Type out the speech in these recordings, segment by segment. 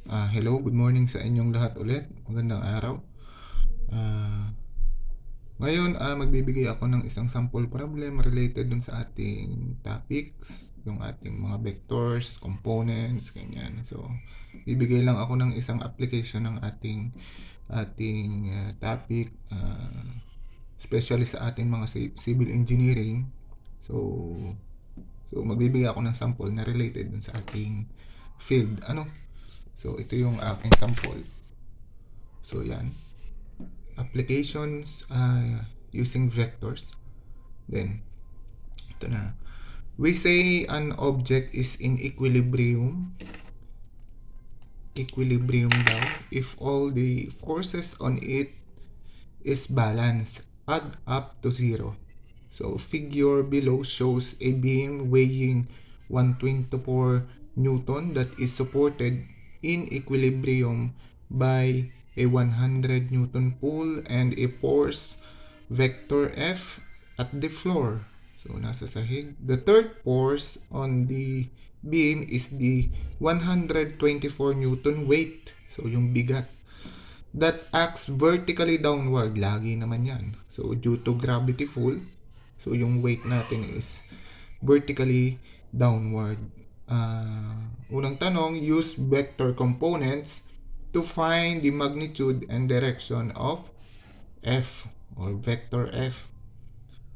Hello, good morning sa inyong lahat ulit. Magandang araw. Ah, Ngayon, magbibigay ako ng isang sample problem related dun sa ating topics, yung ating mga vectors, components, ganyan. So, bibigay lang ako ng isang application ng ating topic, especially sa ating mga civil engineering. So, magbibigay ako ng sample na related dun sa ating field. So, ito yung aking sample. So, yan. Applications using vectors. Then, ito na. We say an object is in equilibrium daw if all the forces on it is balanced, add up to zero. So, figure below shows a beam weighing 124 Newton that is supported in equilibrium by a 100 Newton pull and a force vector F at the floor. So, nasa sahig. The third force on the beam is the 124 Newton weight. So, yung bigat that acts vertically downward. Lagi naman yan. So, due to gravity pull, so yung weight natin is vertically downward. Unang tanong, use vector components to find the magnitude and direction of F or vector F.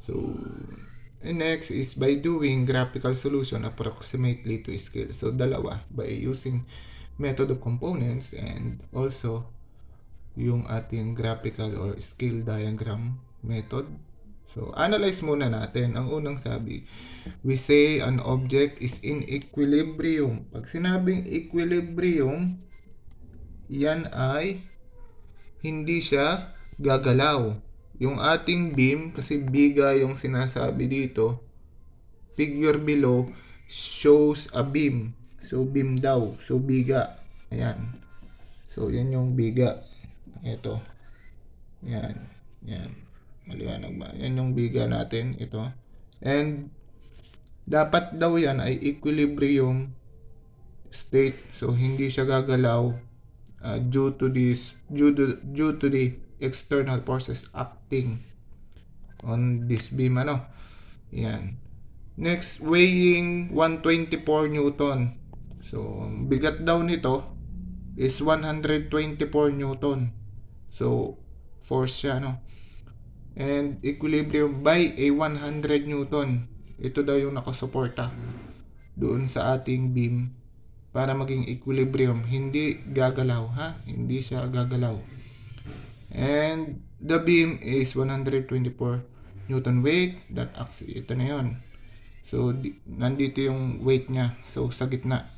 So, and next is by doing graphical solution approximately to scale. So, dalawa, by using method of components and also yung ating graphical or scale diagram method. So, analyze muna natin. Ang unang sabi, we say an object is in equilibrium. Pag sinabing equilibrium, yan ay hindi siya gagalaw. Yung ating beam, kasi biga yung sinasabi dito, figure below shows a beam. So, beam daw. So, biga. Ayan. So, yan yung biga. Ito. Yan. Yan. Maliwanag ba? Yan yung biga natin. Ito. And, dapat daw yan ay equilibrium state. So, hindi siya gagalaw due to the external forces acting on this beam. Yan. Next, weighing 124 Newton. So, bigat daw nito is 124 Newton. So, force siya, And equilibrium by a 100 Newton. Ito daw yung nakasuporta doon sa ating beam para maging equilibrium. Hindi gagalaw, Hindi siya gagalaw. And the beam is 124 Newton weight. That acts, ito na yun. So, nandito yung weight niya. So, sa gitna.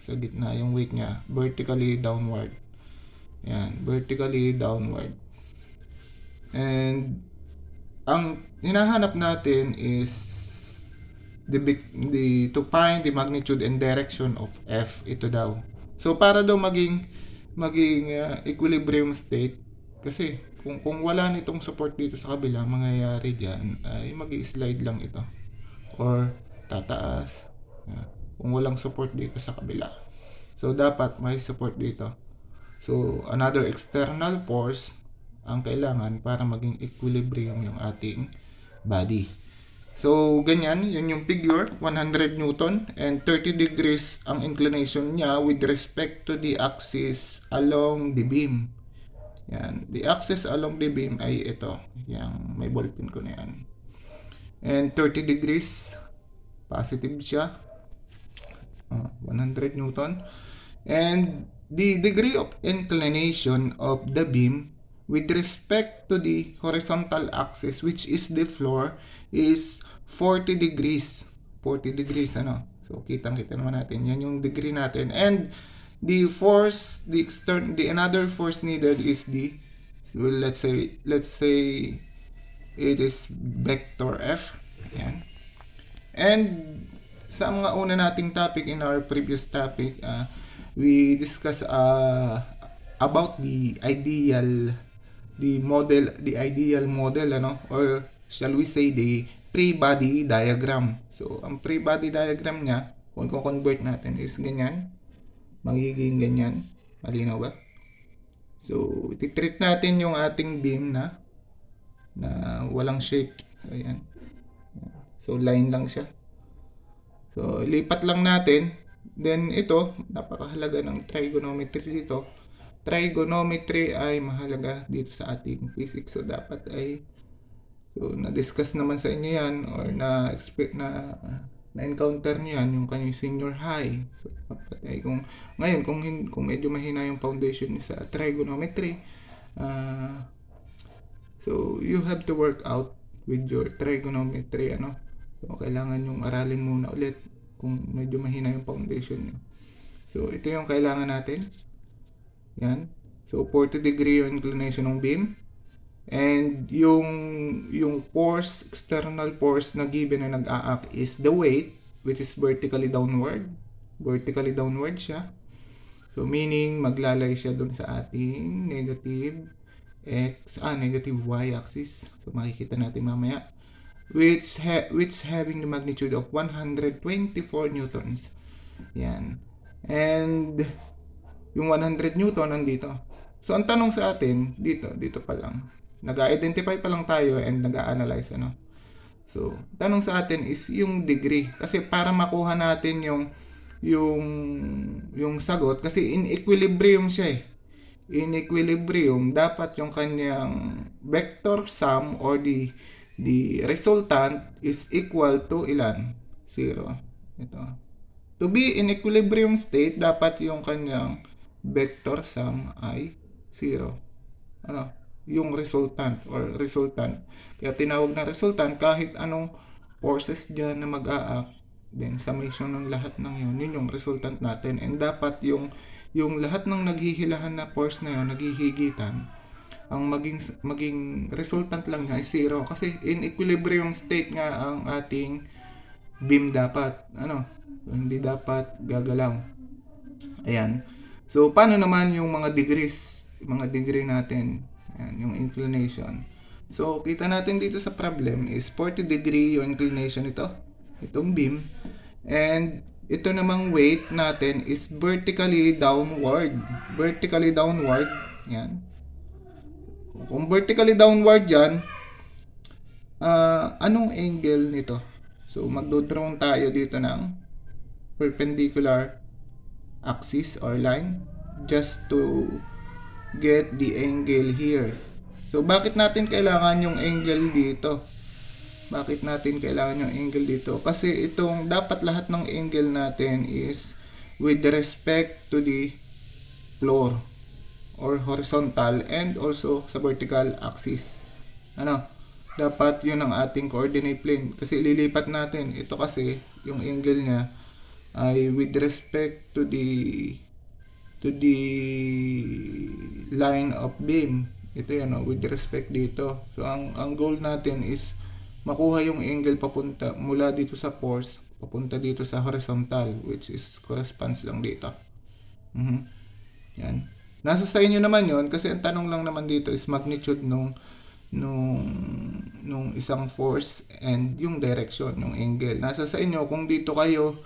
Sa gitna yung weight niya. Vertically downward. Yan. Vertically downward. And, ang hinahanap natin is to find the magnitude and direction of F. Ito daw. So, para daw maging equilibrium state, kasi kung wala nitong support dito sa kabila, mangyayari dyan ay mag-i-slide lang ito or tataas kung walang support dito sa kabila. So, dapat may support dito. So, another external force ang kailangan para maging equilibrium yung ating body. So, ganyan, yun yung figure, 100 Newton and 30 degrees ang inclination niya with respect to the axis along the beam. Yan, the axis along the beam ay ito. Yang may ballpen ko na yan. And 30 degrees, positive siya. 100 Newton. And the degree of inclination of the beam with respect to the horizontal axis, which is the floor, is 40 degrees. 40 degrees, So, kitang-kita naman natin. Yan yung degree natin. And the force, the another force needed is let's say it is vector F. Yan. And sa mga una nating topic in our previous topic, we discussed about the ideal model, or shall we say the free-body diagram. So, ang free-body diagram niya, kung convert natin is ganyan, magiging ganyan. Malinaw ba? So, titreat natin yung ating beam na walang shape. So, ayan. So, line lang siya. So, lipat lang natin. Then, ito, napakahalaga ng trigonometry dito. Trigonometry ay mahalaga dito sa ating physics. So, dapat ay na-discuss naman sa inyo yan or na-encounter niyo yan yung kanyang senior high. So, dapat ay kung medyo mahina yung foundation niyo sa trigonometry, so you have to work out with your trigonometry, ano. So, kailangan yung aralin muna ulit kung medyo mahina yung foundation niyo. So, ito yung kailangan natin. Yan. So, 40 degree yung inclination ng beam. And yung force, external force na given na nag-a-act is the weight, which is vertically downward. Vertically downward siya. So, meaning, maglalay siya dun sa ating negative y axis. So, makikita natin mamaya. Which having the magnitude of 124 newtons. Yan. And, yung 100 newton nandito. So, ang tanong sa atin, dito pa lang. Nag-identify pa lang tayo and nag-a-analyze, ano. So, tanong sa atin is yung degree. Kasi para makuha natin yung sagot, kasi in equilibrium siya eh. In equilibrium, dapat yung kanyang vector sum or the resultant is equal to ilan? 0. Ito. To be in equilibrium state, dapat yung kanyang vector sum ay 0. Ano? Yung resultant or resultant. Kaya tinawag na resultant kahit anong forces dyan na mag-a-act, then summation ng lahat ng yun yung resultant natin. And dapat yung lahat ng naghihilahan na force na yun, naghihigitan, ang maging resultant lang niya ay 0. Kasi in equilibrium state nga ang ating beam dapat. Ano? Hindi dapat gagalaw. Ayan. So, paano naman yung mga degrees? Mga degree natin. Ayan, yung inclination. So, kita natin dito sa problem is 40 degree yung inclination ito. Itong beam. And, ito namang weight natin is vertically downward. Vertically downward. Yan. Kung vertically downward yan, anong angle nito? So, magdodraw tayo dito ng perpendicular axis or line just to get the angle here. So, bakit natin kailangan yung angle dito? Bakit natin kailangan yung angle dito? Kasi itong dapat lahat ng angle natin is with respect to the floor or horizontal and also sa vertical axis. Ano? Dapat yun ang ating coordinate plane. Kasi ililipat natin. Ito kasi yung angle niya ay with respect to the line of beam. Ito yan, with respect dito. So, ang goal natin is makuha yung angle papunta mula dito sa force papunta dito sa horizontal, which is corresponds lang dito. Yan. Nasa sa inyo naman yon kasi ang tanong lang naman dito is magnitude nung isang force and yung direction, yung angle. Nasa sa inyo kung dito kayo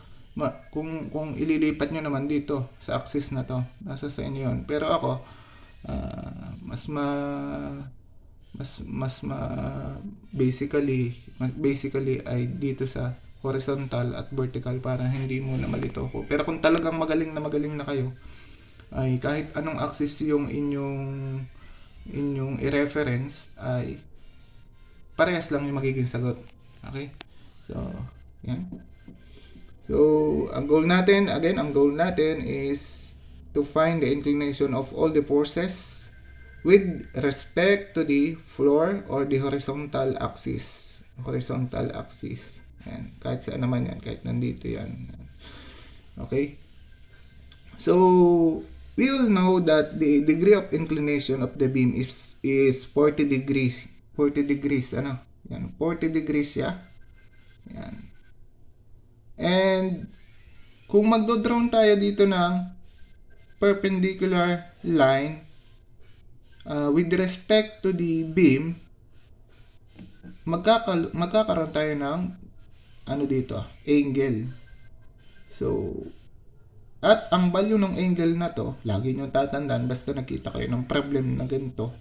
kung ililipat nyo naman dito sa axis na to, nasa sa inyo yun. Pero ako, basically ay dito sa horizontal at vertical para hindi mo na malito ko. Pero kung talagang magaling na kayo, ay kahit anong axis yung inyong i-reference ay parehas lang yung magiging sagot. Okay? So, yan. So, ang goal natin is to find the inclination of all the forces with respect to the floor or the horizontal axis. Horizontal axis. Yan. Kahit saan naman yan. Kahit nandito yan. Okay? So, we all know that the degree of inclination of the beam is 40 degrees. 40 degrees. Ano? Yan. 40 degrees siya. Yan. And, kung magdodraw tayo dito ng perpendicular line with respect to the beam, magkakaroon tayo ng ano dito, angle. So, At ang value ng angle na to, lagi nyo tatandaan, basta nakita kayo ng problem na ganito,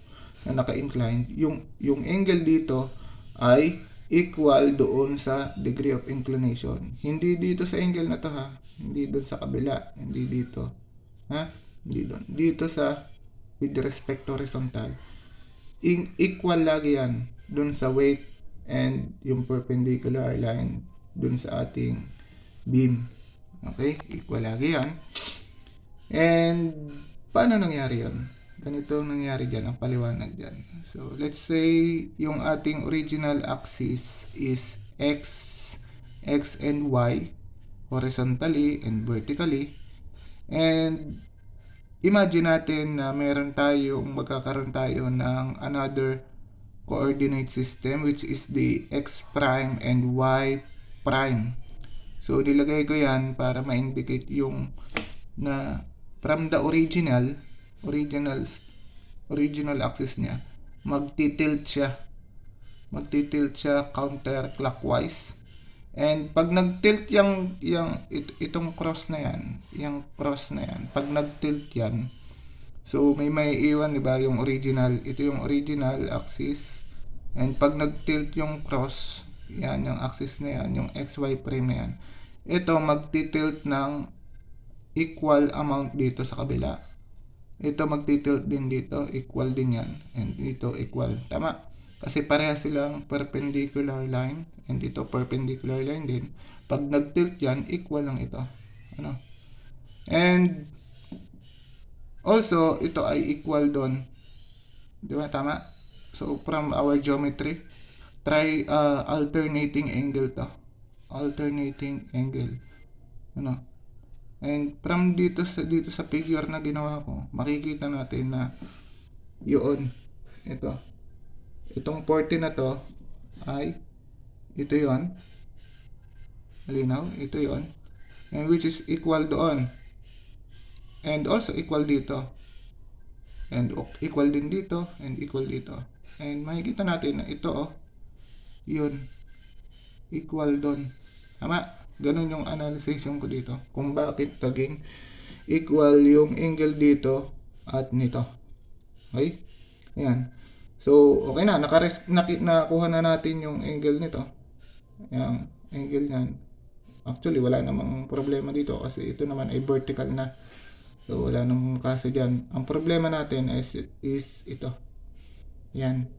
na naka-incline, yung angle dito ay equal doon sa degree of inclination. Hindi dito sa angle na to ha, hindi doon sa kabila, hindi dito. Ha? Hindi doon. Dito sa with respect to horizontal. Equal lagi yan doon sa weight and yung perpendicular line doon sa ating beam. Okay? Equal lagi yan. And paano nangyari yun? Ganito nangyari dyan, ang paliwanag dyan. So, let's say yung ating original axis is x and y, horizontally and vertically. And imagine natin na magkakaroon tayo ng another coordinate system which is the x prime and y prime. So, nilagay ko yan para ma-indicate yung na from the original axis niya, magtitilt siya counterclockwise. And pag nagtilt itong cross na yan, pag nagtilt yan, so may iwan, di ba, yung original, ito yung original axis. And pag nagtilt yung cross, yan, yung axis na yan, yung xy prime na yan, ito magtitilt ng equal amount dito sa kabila. Ito magtitilt din dito, equal din yan. And dito equal. Tama? Kasi pareha silang perpendicular line. And dito perpendicular line din. Pag nagtilt yan, equal lang ito. Ano? And also, ito ay equal doon. Di ba? Tama? So, from our geometry, try alternating angle to. Alternating angle. Ano? And from dito sa figure na ginawa ko, makikita natin na yun, itong 40 na to ay ito yon, malinaw, ito yon, and which is equal doon, and also equal dito, and equal din dito, and equal dito. And makikita natin na ito yun, equal doon. Tama? Ganun yung analysis ko dito. Kung bakit naging equal yung angle dito at nito. Okay? Ayan. So, okay na. Nakuha na natin yung angle nito. Ayan. Angle yan. Actually, wala namang problema dito kasi ito naman ay vertical na. So, wala namang kaso dyan. Ang problema natin is ito. Ayan.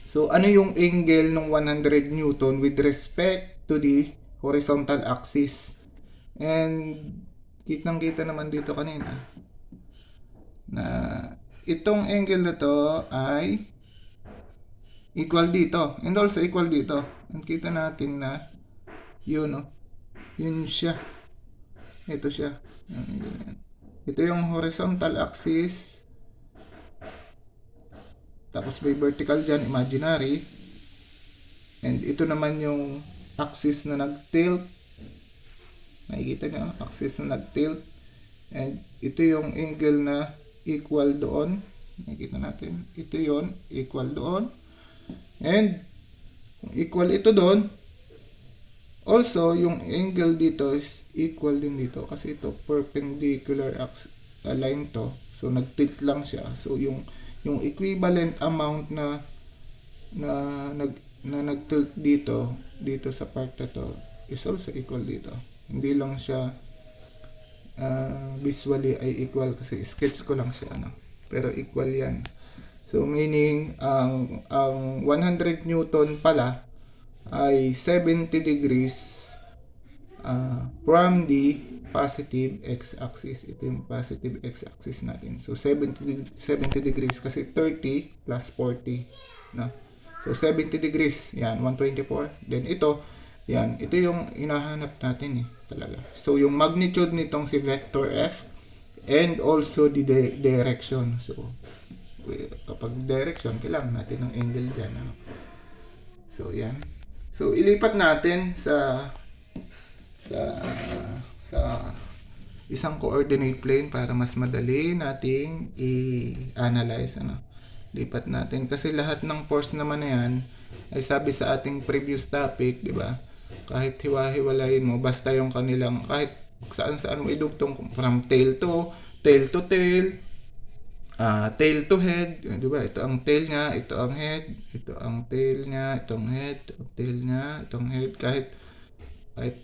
So, ano yung angle ng 100 Newton with respect to the horizontal axis? And kitang-kita naman dito kanina na itong angle na to ay equal dito and also equal dito. And kita natin na yun yun siya. Ito siya. Ito yung horizontal axis. Tapos may vertical dyan, imaginary. And ito naman yung axis na nag-tilt. Nakikita nyo, axis na nag-tilt. And ito yung angle na equal doon. Nakikita natin. Ito yon, equal doon. And kung equal ito doon, also yung angle dito is equal din dito. Kasi ito perpendicular line to. So nag-tilt lang siya. So yung equivalent amount na nag-tilt dito sa part na to is also equal dito. Hindi lang siya visually ay equal kasi sketch ko lang siya, pero equal yan. So meaning ang 100 Newton pala ay 70 degrees from the positive x-axis. Ito yung positive x-axis natin. So 70 degrees kasi 30 plus 40, no? So 70 degrees, yan, 124. Then ito, yan, ito yung hinahanap natin talaga. So yung magnitude nitong si vector f and also the direction. So kapag direction, kailangan natin ng angle dyan, ano? So yan. So ilipat natin sa isang coordinate plane para mas madali nating i-analyze, lipat natin kasi lahat ng force naman na yan ay sabi sa ating previous topic, di ba? Kahit hiwa-hiwalayin mo, basta yung kanilang, kahit saan mo idugtong from tail to tail, tail to head, di ba? Ito ang tail niya, ito ang head, ito ang tail niya, itong head, itong tail niya, itong head. Kahit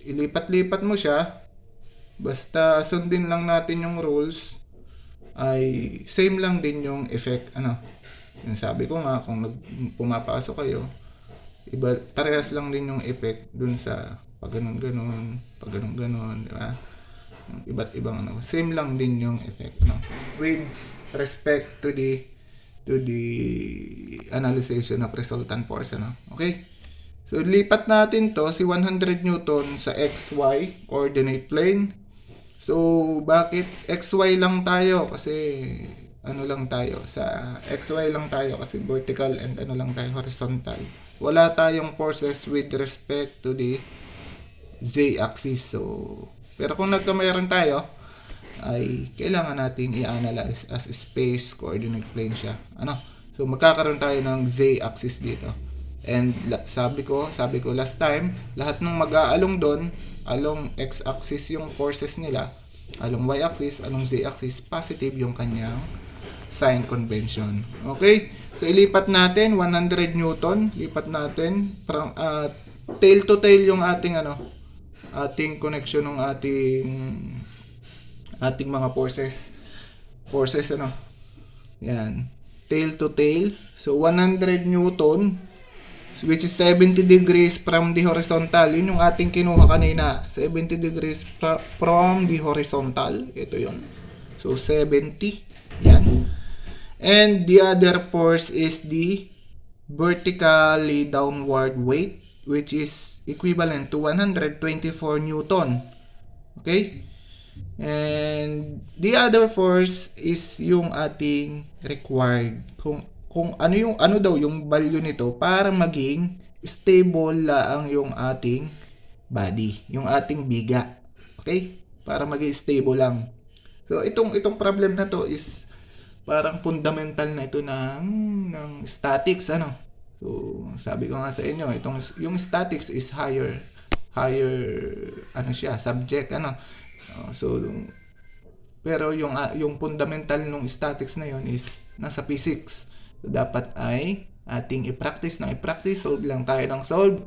ilipat-lipat mo siya, basta sundin lang natin yung rules, ay same lang din yung effect. Yung sabi ko nga, kung pumapasok kayo, iba, parehas lang din yung effect dun sa pag ganun-ganun, pag ganun-ganun, di ba? Yung iba't ibang same lang din yung effect, with respect to the analysis of resultant force, okay? So lipat natin to si 100 Newton sa XY coordinate plane. So bakit XY lang tayo? Kasi lang tayo sa XY lang tayo kasi vertical and lang tayo horizontal. Wala tayong forces with respect to the Z axis. So pero kung nagkamayroon tayo, ay kailangan natin i-analyze as space coordinate plane siya. So magkakaroon tayo ng Z axis dito. And sabi ko last time, lahat ng mag-aalong doon, along x axis yung forces nila, along y axis, along z axis, positive yung kanyang sign convention. Okay? So ilipat natin 100 Newton, lipat natin from tail to tail yung ating ating connection ng ating mga forces, yan, tail to tail. So 100 Newton, which is 70 degrees from the horizontal. Yun yung ating kinuha kanina, 70 degrees from the horizontal. Ito yun. So 70, yan. And the other force is the vertically downward weight, which is equivalent to 124 Newton. Okay? And the other force is yung ating required. Kung ano daw yung value nito para maging stable lang yung ating body, yung ating biga. Okay? Para maging stable lang. So itong problem na to is parang fundamental na ito ng statics, So sabi ko nga sa inyo, yung statics is higher siya, subject, So pero yung fundamental ng statics na yon is nasa physics. So dapat ay ating i-practice, solve lang tayo ng solve,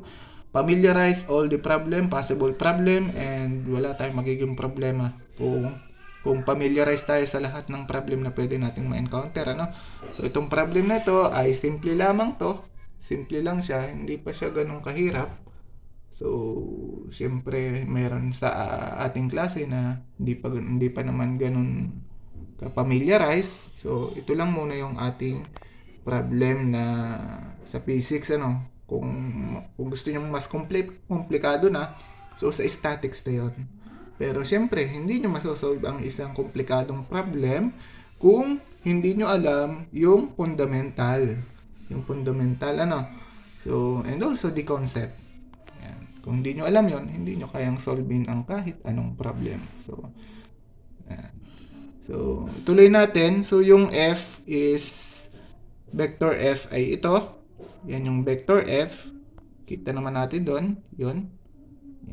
familiarize all the possible problem, and wala tayong magiging problema kung familiarize tayo sa lahat ng problem na pwede nating ma-encounter, So itong problem na ito ay simple lamang to. Simple lang siya, hindi pa siya ganun kahirap. So siyempre meron sa ating klase na hindi pa naman ganun ka-familiarize. So ito lang muna yung ating problem na sa physics, Kung gusto niyo mas komplikado na, so sa statics na yun. Pero siyempre, hindi nyo masosolve ang isang komplikadong problem kung hindi nyo alam yung fundamental. So, and also the concept. Yan. Kung hindi nyo alam yon, hindi nyo kayang solvein ang kahit anong problem. So, yan. So, tuloy natin. So, yung F is, vector F ay ito. Yan yung vector F. Kita naman natin doon. Yun.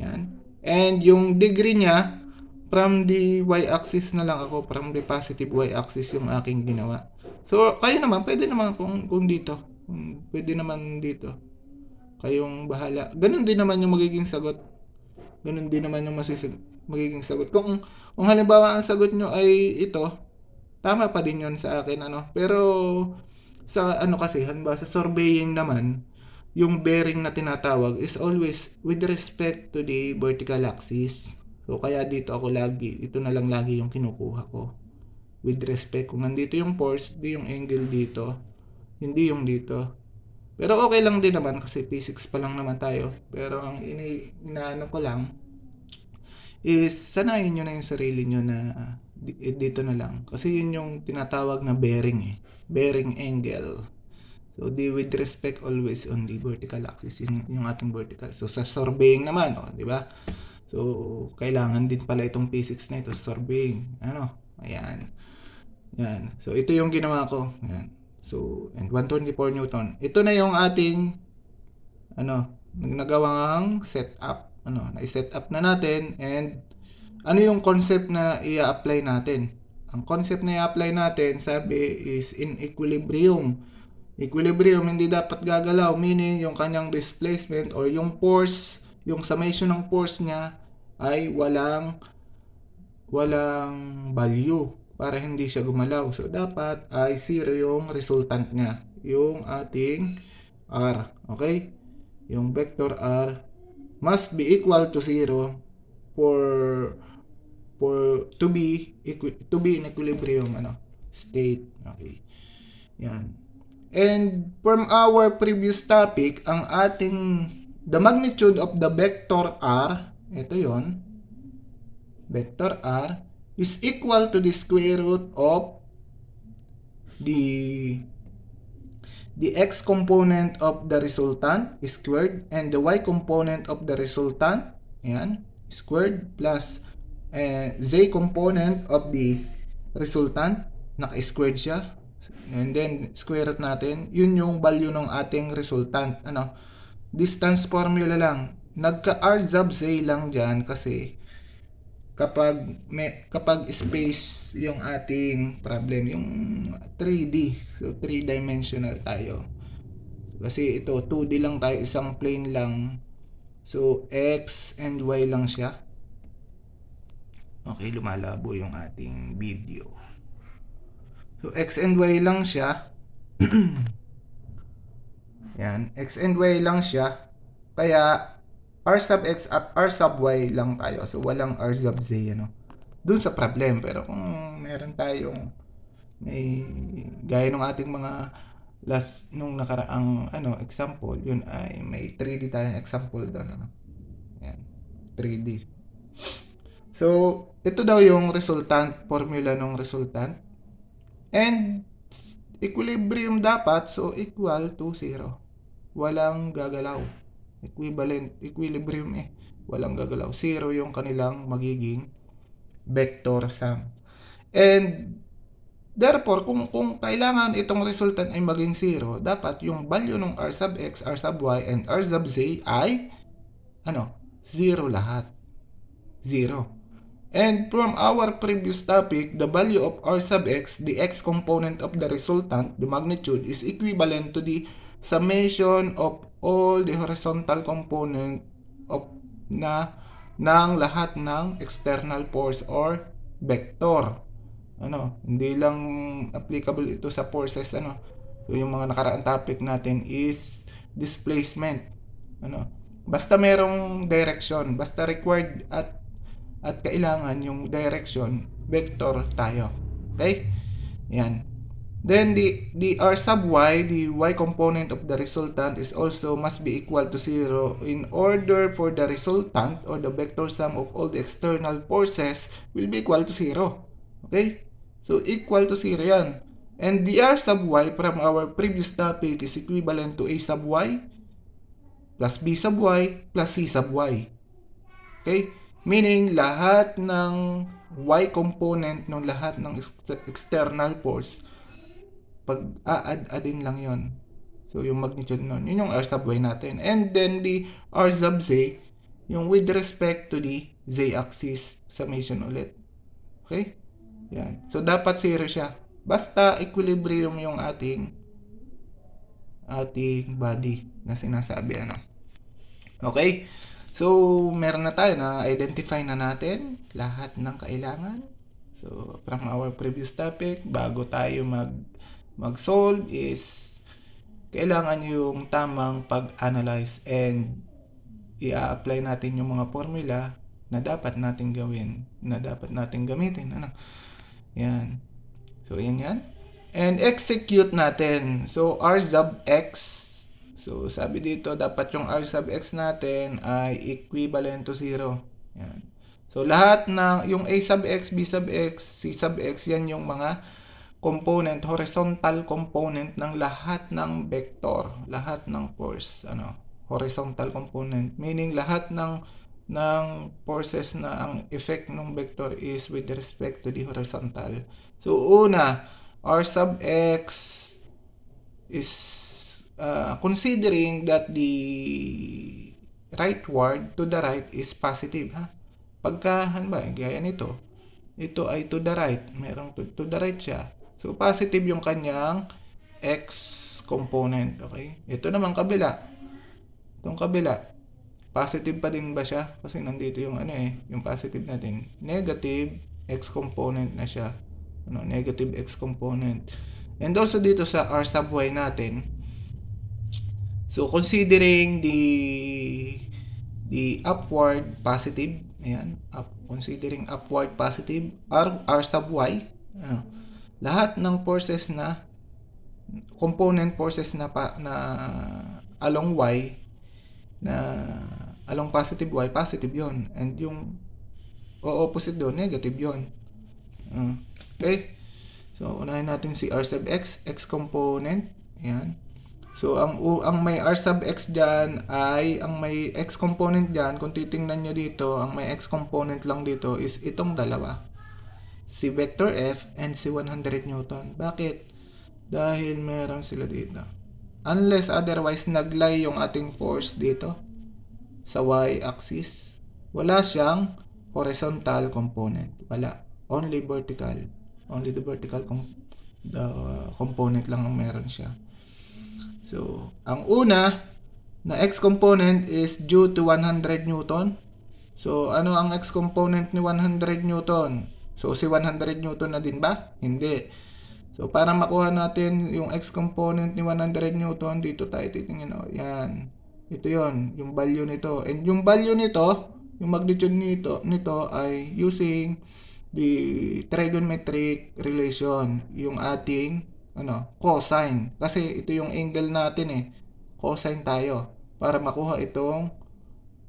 Yan. And yung degree niya, from the y-axis na lang ako, from the positive y-axis yung aking ginawa. So, kayo naman, pwede naman kung dito. Pwede naman dito. Kayong bahala. Ganun din naman yung magiging sagot. Ganun din naman yung magiging sagot. Kung halimbawa ang sagot nyo ay ito, tama pa din yun sa akin, Pero, sa kasi, halimbawa sa surveying naman, yung bearing na tinatawag is always with respect to the vertical axis. So, kaya dito ako ito na lang lagi yung kinukuha ko. With respect, kung nandito yung force, di yung angle dito, hindi yung dito. Pero okay lang din naman kasi physics pa lang naman tayo. Pero ang inaano ko lang is sanayin nyo na yung sarili nyo na dito na lang. Kasi yun yung tinatawag na bearing, bearing angle. So, with respect always on the vertical axis, yung ating vertical. So, sa surveying naman, di ba? So, kailangan din pala itong physics na ito sa surveying. Ayan. Yan. So, ito yung ginawa ko. Ayan. So, and 124 Newton. Ito na yung ating, nagawang setup. Na-set up na natin, and Ano yung concept na i-apply natin? Ang concept na i-apply natin, sabi, is in equilibrium. Equilibrium, hindi dapat gagalaw, meaning yung kanyang displacement or yung force, yung summation ng force niya ay walang value para hindi siya gumalaw. So, dapat ay 0 yung resultant niya, yung ating R. Okay? Yung vector R must be equal to 0 for to be in equilibrium state. Okay. Yan. And from our previous topic, ang ating the magnitude of the vector R, ito 'yon, vector R is equal to the square root of the x component of the resultant squared and the y component of the resultant, ayan, squared plus z component of the resultant, naka-squared siya, and then square root natin, yun yung value ng ating resultant. Distance formula lang, nagka r sub z lang dyan kasi kapag space yung ating problem, yung 3D, so 3-dimensional tayo, kasi ito 2D lang tayo, isang plane lang, so x and y lang siya. Okay, lumalabo yung ating video. So x and y lang siya. Yan, x and y lang siya, kaya r sub x at r sub y lang tayo, so walang r sub z dun sa problem. Pero kung meron tayong may gaya ng ating mga nung nakaraang example, yun ay may 3D tayong example doon, yan, 3D. So ito daw yung resultant, formula ng resultant, and equilibrium dapat, so equal to 0, walang gagalaw, equilibrium, walang gagalaw, 0 yung kanilang magiging vector sum. And therefore, kung kailangan itong resultant ay maging 0, dapat yung value ng r sub x, r sub y, and r sub z ay 0 lahat. 0. And from our previous topic, the value of r sub x, the x component of the resultant, the magnitude, is equivalent to the summation of all the horizontal component of ng lahat ng external force or vector. Hindi lang applicable ito sa forces, So yung mga nakaraang topic natin is displacement. Basta merong direction, basta required at kailangan yung direction, vector tayo. Okay? Yan. Then the r sub y, the y component of the resultant, is also must be equal to 0 in order for the resultant or the vector sum of all the external forces will be equal to 0. Okay? So equal to 0 yan. And the r sub y from our previous topic is equivalent to a sub y plus b sub y plus c sub y. Okay? Meaning lahat ng y component ng lahat ng external force, pag add-addin lang yon. So yung magnitude nun, yun yung r sub y natin. And then the r sub z, yung with respect to the z axis summation ulit. Okay? Yan. So dapat 0 siya. Basta equilibrium yung ating body na sinasabi, Okay? So meron na tayo, na identify na natin lahat ng kailangan. So from our previous topic, bago tayo mag-solve is kailangan yung tamang pag-analyze and i-apply natin yung mga formula na dapat natin gawin, na dapat natin gamitin. Yan. So yan. And execute natin. So r sub x, so sabi dito dapat yung r sub x natin ay equivalent to 0. Yan. So lahat ng yung a sub x, b sub x, c sub x, yan yung mga component, horizontal component ng lahat ng vector, lahat ng force, horizontal component, meaning lahat ng forces na ang effect ng vector is with respect to the horizontal. So una, r sub x is considering that the rightward to the right is positive, Pagka, gaya nito, ito ay to the right, merong to the right siya. So, positive yung kanyang x component, okay? Ito naman kabila, itong kabila, positive pa din ba siya? Kasi nandito yung yung positive natin. Negative x component na siya. Negative x component. And also dito sa r sub y natin, so considering the upward positive, ayan, considering upward positive, r sub y, lahat ng forces na component forces na along y, na along positive y, positive yon, and yung opposite doon, negative yon. Okay, so unahin natin si r sub x component. Ayan. So ang may r sub x diyan ay ang may x component diyan, kung titingnan niyo dito, ang may x component lang dito is itong dalawa, si vector F and si 100 Newton. Bakit? Dahil meron sila dito. Unless otherwise naglay yung ating force dito sa y-axis, wala siyang horizontal component. Wala. Only vertical. Only the vertical component lang ang meron siya. So, ang una na x component is due to 100 Newton. So, ano ang x component ni 100 Newton? So, si 100 Newton na din ba? Hindi. So, para makuha natin yung x component ni 100 Newton, dito tayo titingin. Yan. Ito yon, yung value nito. And yung value nito, yung magnitude nito ay using the trigonometric relation, yung ating cosine. Kasi ito yung angle natin cosine tayo para makuha itong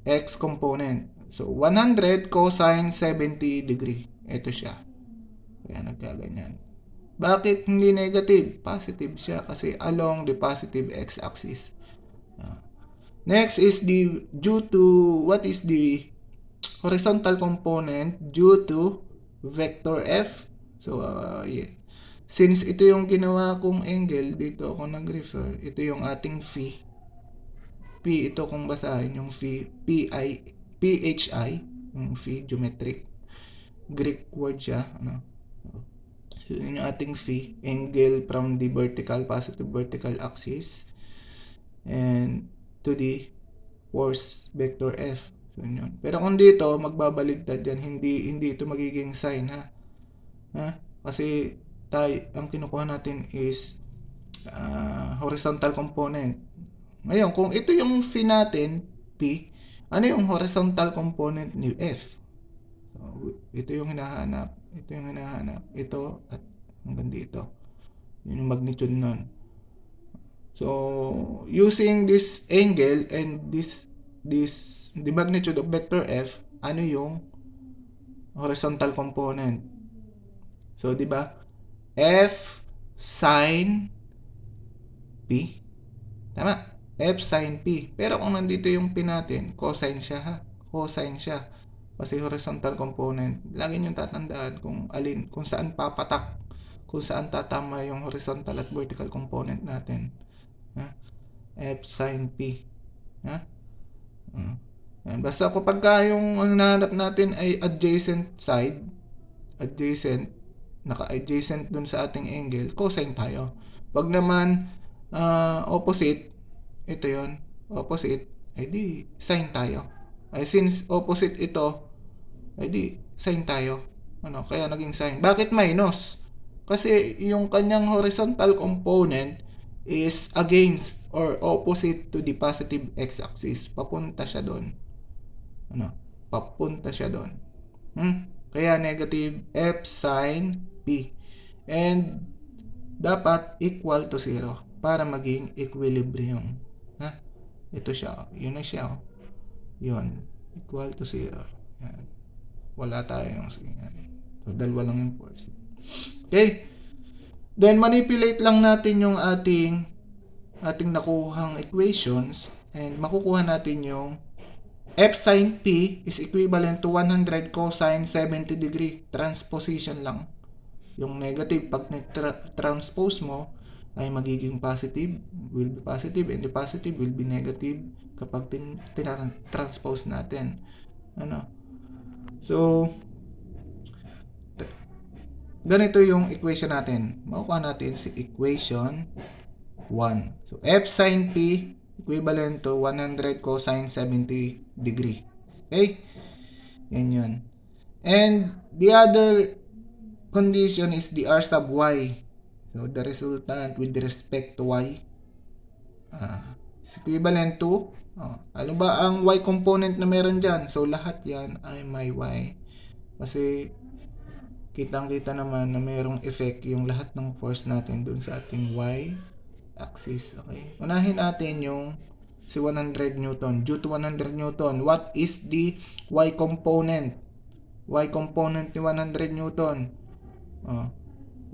x component. So, 100 cosine 70 degree. Ito siya. Kaya nagkaganyan. Bakit hindi negative? Positive siya kasi along the positive x-axis. Next is what is the horizontal component due to vector F. So, since ito yung ginawa kong angle, dito ako nag-refer, ito yung ating phi. P, ito kung basahin yung phi, PHI, yung phi, geometric. Greek word siya, So, yun yung ating phi, angle from the positive vertical axis and to the force vector F. So, yun. Pero kung dito, magbabaligtad yan, hindi ito magiging sign, ha? Kasi ang kinukuha natin is horizontal component. Ngayon, kung ito yung phi natin, P, ano yung horizontal component ni F? So, ito yung hinahanap. Ito at hanggang dito. Yun yung magnitude nun. So, using this angle and the magnitude of vector F, ano yung horizontal component? So, di ba? F sin P. Tama? F sin P. Pero kung nandito yung P natin, cosine siya, ha? Cosine siya. Kasi horizontal component. Lagi nyo tatandaan kung saan papatak, kung saan tatama yung horizontal at vertical component natin. F sin P. Basta kapag yung hinahanap natin ay adjacent side, naka-adjacent dun sa ating angle, cosine tayo. Pag naman opposite, ito yon, opposite, ay di sine tayo. Ay since opposite ito, ay di sine tayo. Kaya naging sine. Bakit minus? Kasi yung kanyang horizontal component is against or opposite to the positive x-axis. Papunta siya doon. Papunta siya doon. Kaya negative f sin P. And dapat equal to 0 para maging equilibrium. Ito siya. Yun na siya. Yun. Equal to 0. Yan. Wala tayong so, dalawa lang yung force. Okay. Then, manipulate lang natin yung ating nakuhang equations and makukuha natin yung f sin P is equivalent to 100 cosine 70 degree. Transposition lang. Yung negative, pag transpose mo, ay magiging positive, will be positive, and the positive will be negative kapag transpose natin. So, ganito yung equation natin. Makukuha natin si equation 1. So, f sine p equivalent to 100 cosine 70 degree. Okay? Yan yun. And the other condition is the r sub y. So, the resultant with respect to y is equivalent to ano ba ang y component na meron dyan? So, lahat yan ay may y. Kasi, kitang-kita naman na mayroong effect yung lahat ng force natin dun sa ating y axis. Okay. Unahin natin yung si 100 Newton. Due to 100 Newton, what is the y component? Y component ni 100 Newton. 100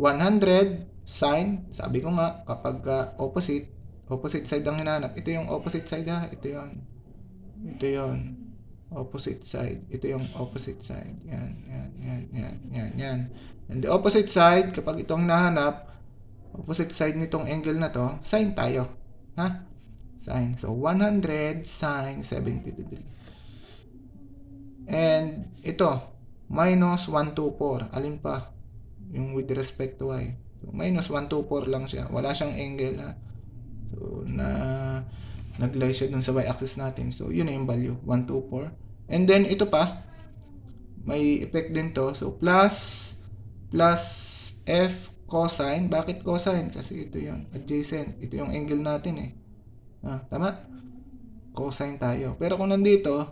sine, sabi ko nga, kapag opposite side ang hinahanap. Ito yung opposite side ha. Ito yon. Opposite side. Ito yung opposite side. Yan. And the opposite side, kapag itong hinahanap, opposite side nitong angle na to, sine tayo. Ha? Sine. So, 100 sine 70 degree. And ito, minus 124. Alin pa? Yung with respect to y. So, minus 124 lang siya. Wala siyang angle ha. So, nag-lie siya dun sa y-axis natin. So, yun na yung value. 124. And then, ito pa. May effect din to. So, plus f cosine. Bakit cosine? Kasi ito yun. Adjacent. Ito yung angle natin eh. Tama? Cosine tayo. Pero kung nandito,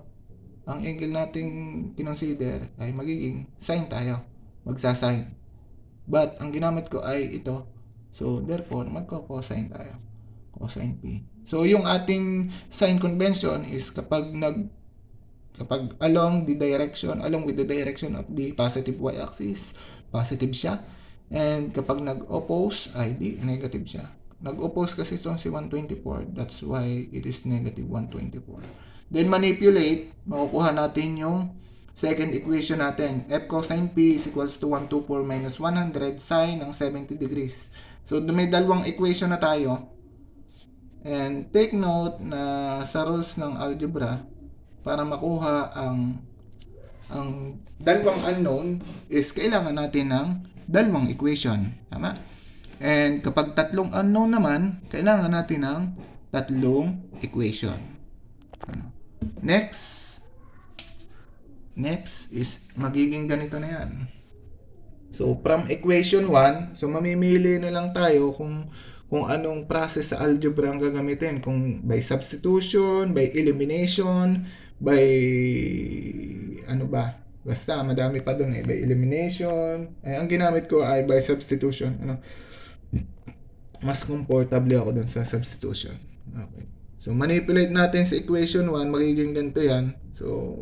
ang angle nating kinonsider ay magiging sine tayo. Magsasine. But, ang ginamit ko ay ito. So, therefore, magko-cosine tayo. Cosine P. So, yung ating sign convention is kapag along with the direction of the positive y-axis, positive siya. And kapag nag-oppose, ay di, negative siya. Nag-oppose kasi ito si 124. That's why it is negative 124. Then, manipulate. Makukuha natin yung second equation natin. F cosine P is equals to 124 minus 100 sine ng 70 degrees. So, may dalawang equation na tayo. And take note na sa rules ng algebra, para makuha ang dalawang unknown is kailangan natin ng dalawang equation. Tama? And kapag tatlong unknown naman, kailangan natin ng tatlong equation. Next is magiging ganito na yan. So, from equation 1, so mamimili na lang tayo kung anong process sa algebra ang gagamitin. Kung by substitution, by elimination, by basta madami pa dun eh. By elimination. Ang ginamit ko ay by substitution. Mas comfortable ako dun sa substitution. Okay. So, manipulate natin sa equation 1, magiging ganito yan. So,